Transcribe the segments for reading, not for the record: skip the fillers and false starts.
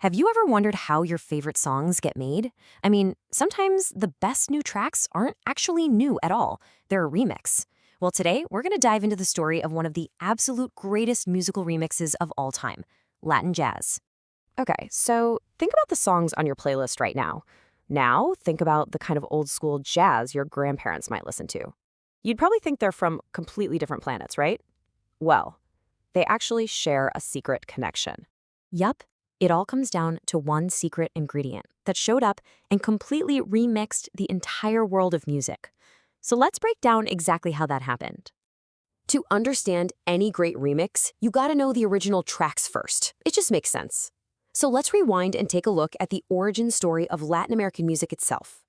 Have you ever wondered how your favorite songs get made? I mean, sometimes the best new tracks aren't actually new at all. They're a remix. Well, today we're going to dive into the story of one of the absolute greatest musical remixes of all time, Latin jazz. Okay, so think about the songs on your playlist right now. Now, think about the kind of old school jazz your grandparents might listen to. You'd probably think they're from completely different planets, right? Well, they actually share a secret connection. Yup, it all comes down to one secret ingredient that showed up and completely remixed the entire world of music. So let's break down exactly how that happened. To understand any great remix, you gotta know the original tracks first. It just makes sense. So let's rewind and take a look at the origin story of Latin American music itself.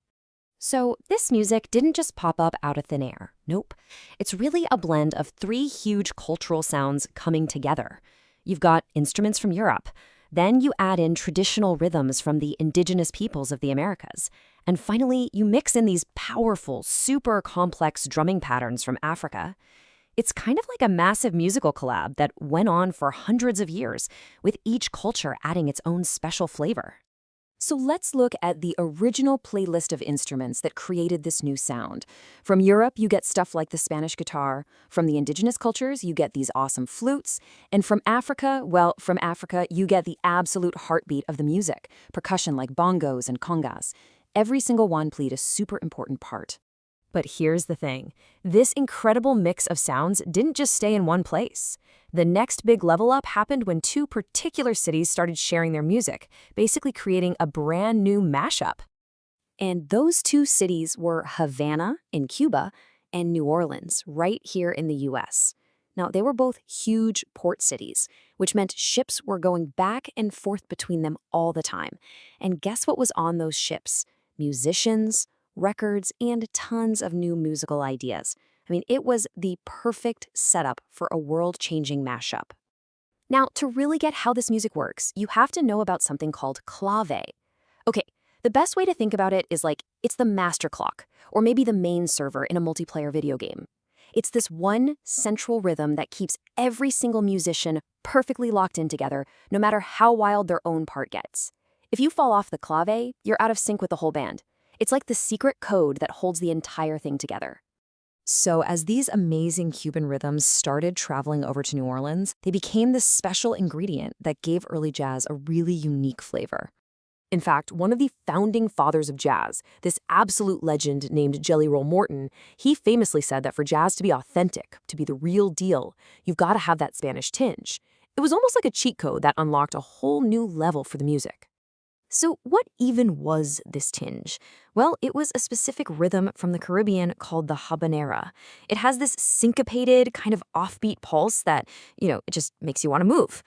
So this music didn't just pop up out of thin air. Nope. It's really a blend of three huge cultural sounds coming together. You've got instruments from Europe. Then you add in traditional rhythms from the indigenous peoples of the Americas. And finally, you mix in these powerful, super complex drumming patterns from Africa. It's kind of like a massive musical collab that went on for hundreds of years, with each culture adding its own special flavor. So let's look at the original playlist of instruments that created this new sound. From Europe, you get stuff like the Spanish guitar. From the indigenous cultures, you get these awesome flutes. And from Africa, you get the absolute heartbeat of the music, percussion like bongos and congas. Every single one played a super important part. But here's the thing. This incredible mix of sounds didn't just stay in one place. The next big level up happened when two particular cities started sharing their music, basically creating a brand new mashup. And those two cities were Havana in Cuba and New Orleans, right here in the US. Now, they were both huge port cities, which meant ships were going back and forth between them all the time. And guess what was on those ships? Musicians, records, and tons of new musical ideas. I mean, it was the perfect setup for a world-changing mashup. Now, to really get how this music works, you have to know about something called clave. Okay, the best way to think about it is like it's the master clock, or maybe the main server in a multiplayer video game. It's this one central rhythm that keeps every single musician perfectly locked in together, no matter how wild their own part gets. If you fall off the clave, you're out of sync with the whole band. It's like the secret code that holds the entire thing together. So as these amazing Cuban rhythms started traveling over to New Orleans, they became this special ingredient that gave early jazz a really unique flavor. In fact, one of the founding fathers of jazz, this absolute legend named Jelly Roll Morton, he famously said that for jazz to be authentic, to be the real deal, you've got to have that Spanish tinge. It was almost like a cheat code that unlocked a whole new level for the music. So what even was this tinge? Well, it was a specific rhythm from the Caribbean called the habanera. It has this syncopated, kind of offbeat pulse that, it just makes you want to move.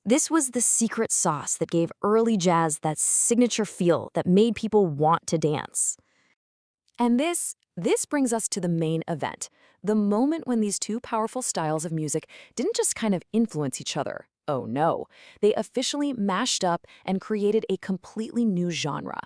This was the secret sauce that gave early jazz that signature feel that made people want to dance. And this brings us to the main event, the moment when these two powerful styles of music didn't just kind of influence each other. Oh no, they officially mashed up and created a completely new genre.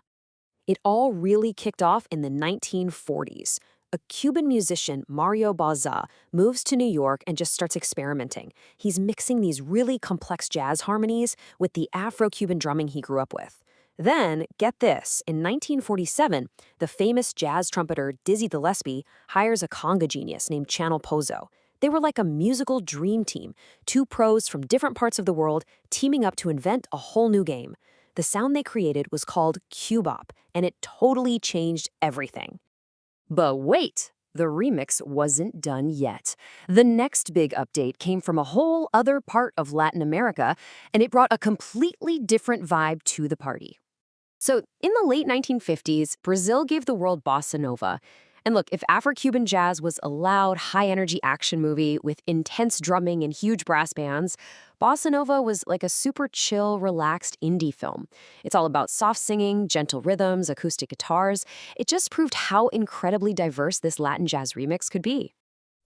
It all really kicked off in the 1940s. A Cuban musician, Mario Bauza, moves to New York and just starts experimenting. He's mixing these really complex jazz harmonies with the Afro-Cuban drumming he grew up with. Then, get this, in 1947, the famous jazz trumpeter Dizzy Gillespie hires a conga genius named Channel Pozo. They were like a musical dream team, two pros from different parts of the world teaming up to invent a whole new game. The sound they created was called cubop, and it totally changed everything. But wait, the remix wasn't done yet. The next big update came from a whole other part of Latin America, and it brought a completely different vibe to the party. So in the late 1950s, Brazil gave the world bossa nova. And look, if Afro-Cuban jazz was a loud, high-energy action movie with intense drumming and huge brass bands, bossa nova was like a super chill, relaxed indie film. It's all about soft singing, gentle rhythms, acoustic guitars. It just proved how incredibly diverse this Latin jazz remix could be.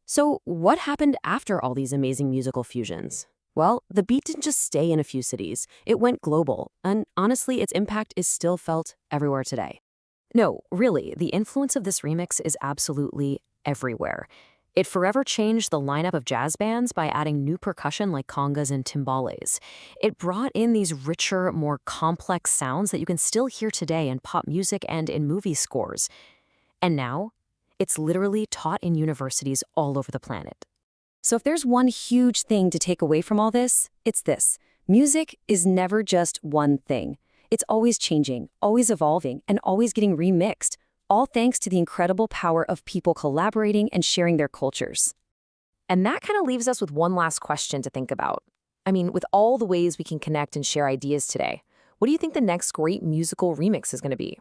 So what happened after all these amazing musical fusions? Well, the beat didn't just stay in a few cities. It went global, and honestly, its impact is still felt everywhere today. No, really, the influence of this remix is absolutely everywhere. It forever changed the lineup of jazz bands by adding new percussion like congas and timbales. It brought in these richer, more complex sounds that you can still hear today in pop music and in movie scores. And now, it's literally taught in universities all over the planet. So if there's one huge thing to take away from all this, it's this. Music is never just one thing. It's always changing, always evolving, and always getting remixed, all thanks to the incredible power of people collaborating and sharing their cultures. And that kind of leaves us with one last question to think about. I mean, with all the ways we can connect and share ideas today, what do you think the next great musical remix is going to be?